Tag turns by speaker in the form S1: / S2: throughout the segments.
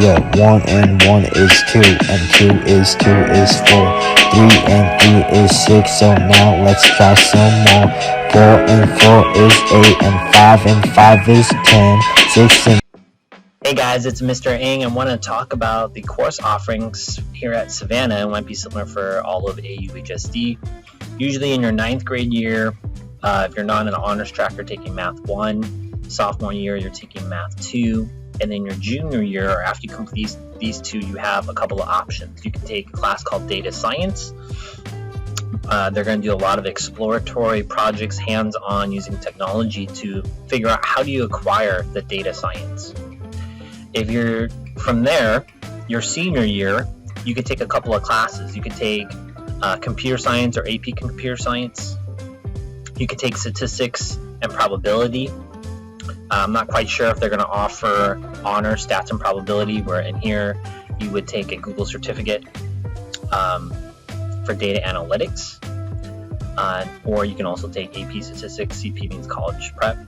S1: Yeah, 1 and 1 is 2, and 2 is 2 is 4. 3 and 3 is 6, so now let's try some more. 4 and 4 is 8, and 5 and 5 is 10. 6 and
S2: Hey guys, it's Mr. Ng. I want to talk about the course offerings here at Savanna. It might be similar for all of AUHSD. Usually in your 9th grade year, if you're not in an honors track, you're taking Math 1. Sophomore year, you're taking Math 2. And then your junior year, or after you complete these two, you have a couple of options. You can take a class called Data Science. They're going to do a lot of exploratory projects, hands-on, using technology to figure out how do you acquire the data science. If you're from there, your senior year, you could take a couple of classes. You could take computer science or AP computer science. You could take statistics and probability. I'm not quite sure if they're going to offer honor stats and probability, where in here you would take a Google certificate for data analytics, or you can also take AP statistics. CP means college prep.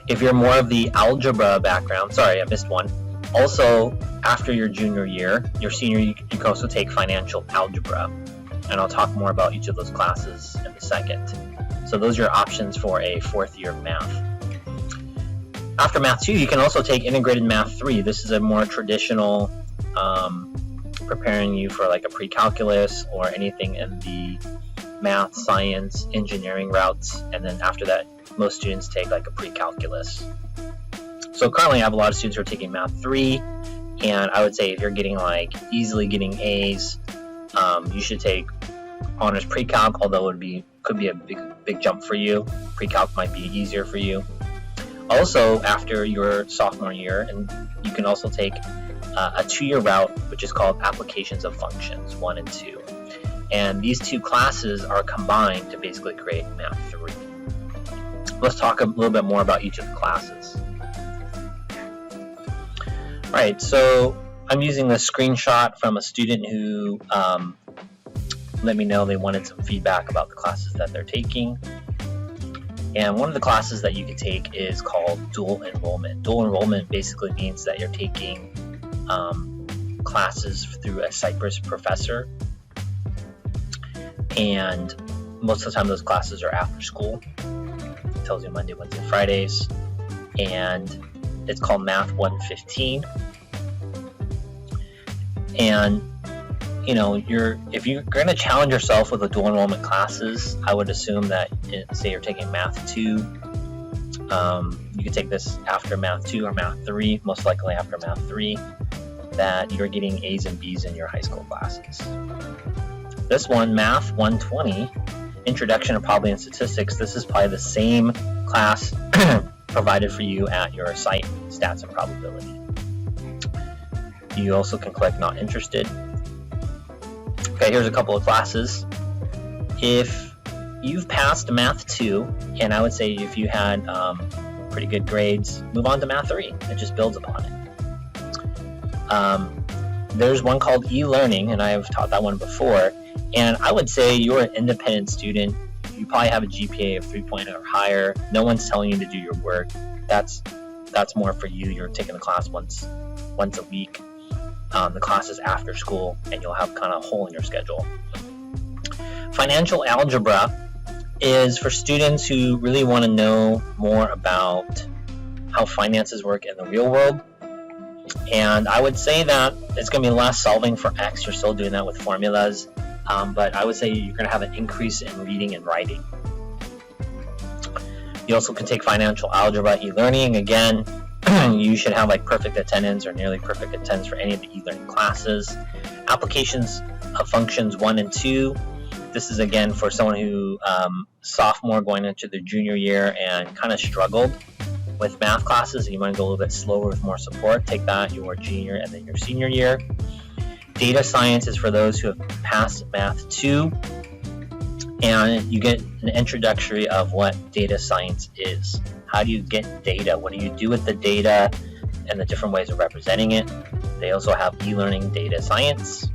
S2: If you're more of the algebra background, sorry, I missed one. Also, after your junior year, your senior, you can also take financial algebra, and I'll talk more about each of those classes in a second. So those are your options for a 4th year of math. After Math 2, you can also take Integrated Math 3. This is a more traditional, preparing you for like a pre-calculus or anything in the math, science, engineering routes. And then after that, most students take like a pre-calculus. So currently I have a lot of students who are taking Math 3. And I would say if you're getting like easily getting A's, you should take honors pre-calc, although it could be a big jump for you. Pre-calc might be easier for you. Also, after your sophomore year, and you can also take a 2-year route, which is called Applications of Functions 1 and 2. And these two classes are combined to basically create Math 3. Let's talk a little bit more about each of the classes. Alright, so I'm using this screenshot from a student who let me know they wanted some feedback about the classes that they're taking. And one of the classes that you can take is called dual enrollment. Dual enrollment basically means that you're taking classes through a Cyprus professor. And most of the time those classes are after school. It tells you Monday, Wednesday, Fridays. And it's called Math 115. And you know, if you're going to challenge yourself with the dual enrollment classes, I would assume that, say you're taking Math 2, you could take this after Math 2 or Math 3, most likely after Math 3, that you're getting A's and B's in your high school classes. This one, Math 120, Introduction to Probability and Statistics, this is probably the same class provided for you at your site, Stats and Probability. You also can click Not Interested. Okay, here's a couple of classes. If you've passed Math 2, and I would say if you had pretty good grades, move on to Math 3. It just builds upon it. There's one called e-learning, and I have taught that one before. And I would say you're an independent student. You probably have a GPA of 3.0 or higher. No one's telling you to do your work. That's more for you. You're taking the class once a week. The class is after school, and you'll have kind of a hole in your schedule. Financial algebra is for students who really want to know more about how finances work in the real world. And I would say that it's going to be less solving for X. You're still doing that with formulas. But I would say you're going to have an increase in reading and writing. You also can take financial algebra e-learning. Again, you should have like perfect attendance or nearly perfect attendance for any of the e-learning classes. Applications of Functions 1 and 2. This is again for someone who sophomore going into their junior year and kind of struggled with math classes and you want to go a little bit slower with more support. Take that your junior and then your senior year. Data Science is for those who have passed Math 2. And you get an introductory of what data science is. How do you get data? What do you do with the data and the different ways of representing it? They also have e-learning data science.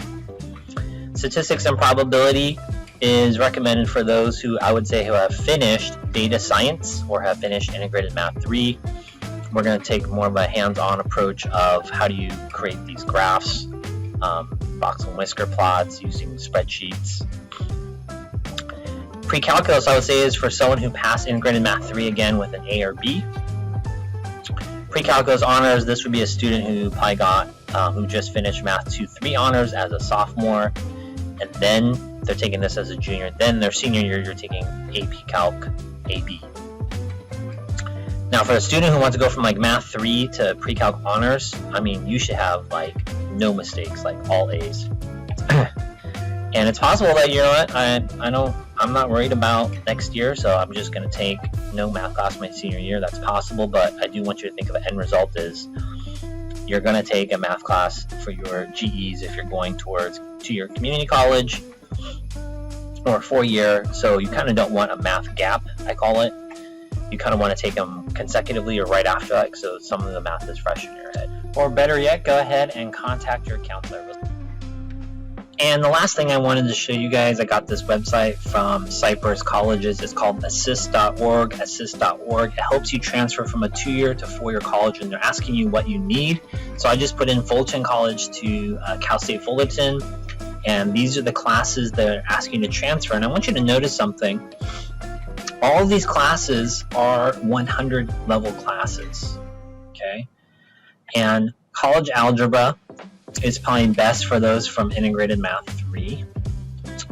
S2: Statistics and probability is recommended for those who I would say who have finished data science or have finished integrated math 3. we're going to take more of a hands-on approach of how do you create these graphs, box and whisker plots using spreadsheets. Pre-calculus, I would say, is for someone who passed integrated math 3 again with an A or B. Pre-calculus honors, this would be a student who probably got who just finished math 2-3 honors as a sophomore, and then they're taking this as a junior. Then their senior year, you're taking AP Calc AB. Now for a student who wants to go from like math 3 to pre-calc honors, I mean, you should have like no mistakes, like all A's. And it's possible that, you know what, I'm not worried about next year, so I'm just going to take no math class my senior year. That's possible, but I do want you to think of the end result is you're going to take a math class for your GEs if you're going towards 2-year community college or 4-year. So you kind of don't want a math gap, I call it. You kind of want to take them consecutively or right after that, so some of the math is fresh in your head. Or better yet, go ahead and contact your counselor. And the last thing I wanted to show you guys, I got this website from Cypress Colleges. It's called assist.org. Assist.org. It helps you transfer from a 2-year to 4-year college, and they're asking you what you need. So I just put in Fulton College to Cal State Fullerton, and these are the classes they're asking you to transfer. And I want you to notice something. All of these classes are 100 level classes, okay? And college algebra is probably best for those from integrated math 3.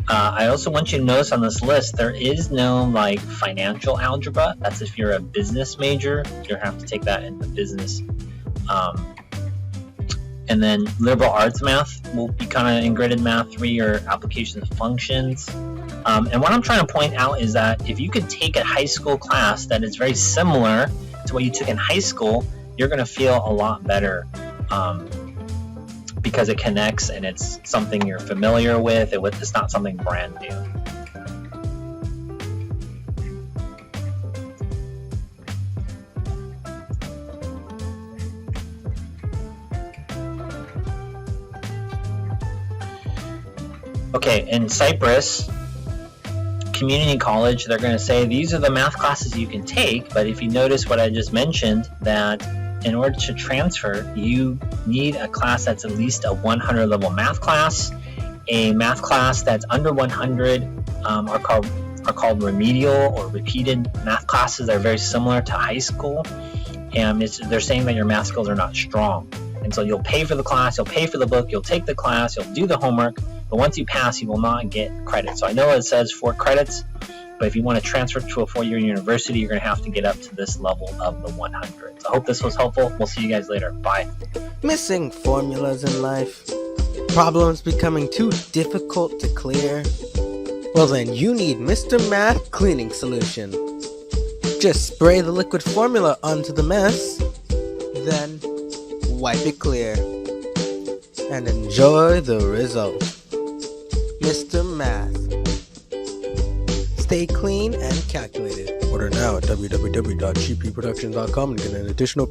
S2: I also want you to notice on this list, there is no like financial algebra. That's if you're a business major, you have to take that in the business. And then liberal arts math will be kind of integrated math 3 or applications of functions. And what I'm trying to point out is that if you could take a high school class that is very similar to what you took in high school, you're going to feel a lot better because it connects and it's something you're familiar with. It's not something brand new. Okay, in Cypress Community College, they're going to say these are the math classes you can take, but if you notice what I just mentioned, that in order to transfer, you need a class that's at least a 100 level math class. A math class that's under 100 are called remedial or repeated math classes. They're very similar to high school, and they're saying that your math skills are not strong. And so you'll pay for the class, you'll pay for the book, you'll take the class, you'll do the homework, but once you pass, you will not get credit. So I know it says 4 credits, but if you want to transfer to a 4-year university, you're going to have to get up to this level of the 100. So I hope this was helpful. We'll see you guys later. Bye.
S3: Missing formulas in life? Problems becoming too difficult to clear? Well then, you need Mr. Math Cleaning Solution. Just spray the liquid formula onto the mess, then wipe it clear, and enjoy the result. Mr. Math. Stay clean and calculated. Order now at www.gpproductions.com and get an additional